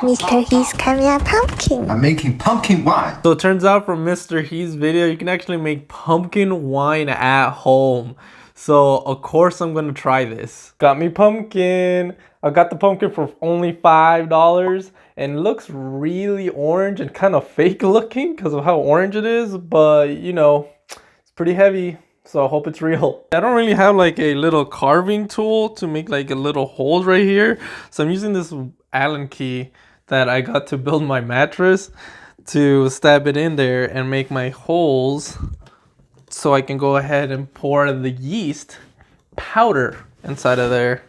Mr. He's coming a pumpkin. I'm making pumpkin wine. So it turns out from Mr. He's video, you can actually make pumpkin wine at home. So of course I'm gonna try this. Got me pumpkin. I got the pumpkin for only $5 and it looks really orange and kind of fake looking because of how orange it is, but you know, it's pretty heavy. So I hope it's real. I don't really have like a little carving tool to make like a little holes right here. So I'm using this Allen key that I got to build my mattress to stab it in there and make my holes so I can go ahead and pour the yeast powder inside of there.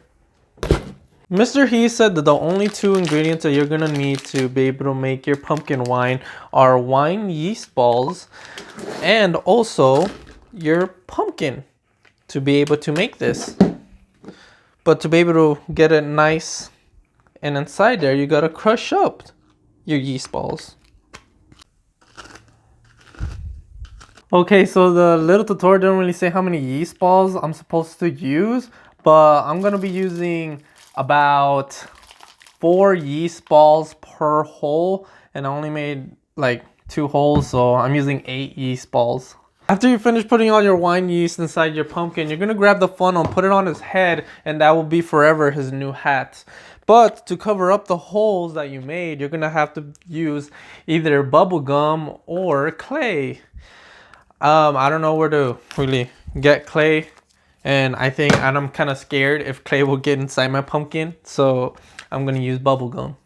Mr. He said that the only two ingredients that you're gonna need to be able to make your pumpkin wine are wine yeast balls and also your pumpkin to be able to make this. But to be able to get it nice and inside there, you gotta crush up your yeast balls. Okay, so the little tutorial didn't really say how many yeast balls I'm supposed to use, but I'm gonna be using about 4 yeast balls per hole, and I only made like 2 holes, so I'm using 8 yeast balls. After you finish putting all your wine yeast inside your pumpkin, you're gonna grab the funnel and put it on his head, and that will be forever his new hat. But to cover up the holes that you made, you're gonna have to use either bubble gum or clay. I don't know where to really get clay, and I'm kind of scared if clay will get inside my pumpkin, so I'm gonna use bubble gum.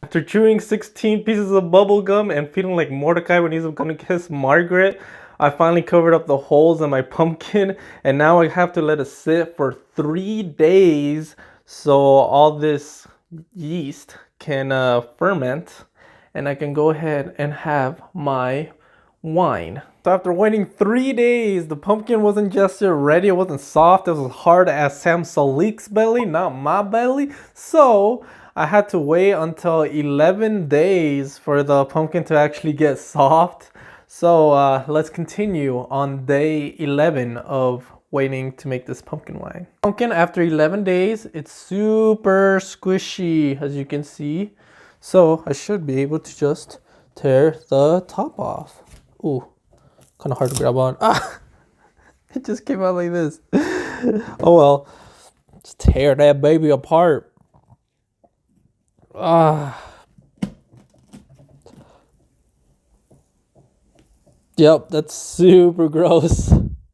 After chewing 16 pieces of bubble gum and feeling like Mordecai when he's gonna kiss Margaret, I finally covered up the holes in my pumpkin, and now I have to let it sit for 3 days so all this yeast can ferment, and I can go ahead and have my wine. So after waiting 3 days, the pumpkin wasn't just ready, it wasn't soft, it was hard as Sam Solik's belly, not my belly. So I had to wait until 11 days for the pumpkin to actually get soft. So let's continue on day 11 of waiting to make this pumpkin wine. Pumpkin, after 11 days, it's super squishy, as you can see. So I should be able to just tear the top off. Ooh, kind of hard to grab on. Ah, it just came out like this. Oh well, just tear that baby apart. Ah. Yep, that's super gross.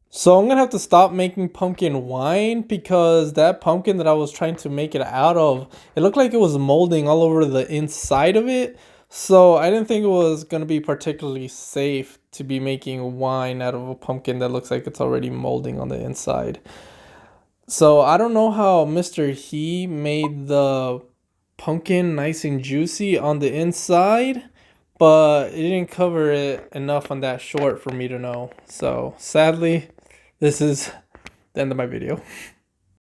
So I'm gonna have to stop making pumpkin wine because that pumpkin that I was trying to make it out of, it looked like it was molding all over the inside of it. So I didn't think it was gonna be particularly safe to be making wine out of a pumpkin that looks like it's already molding on the inside. So I don't know how Mr. He made the pumpkin nice and juicy on the inside, but it didn't cover it enough on that short for me to know. So sadly, this is the end of my video.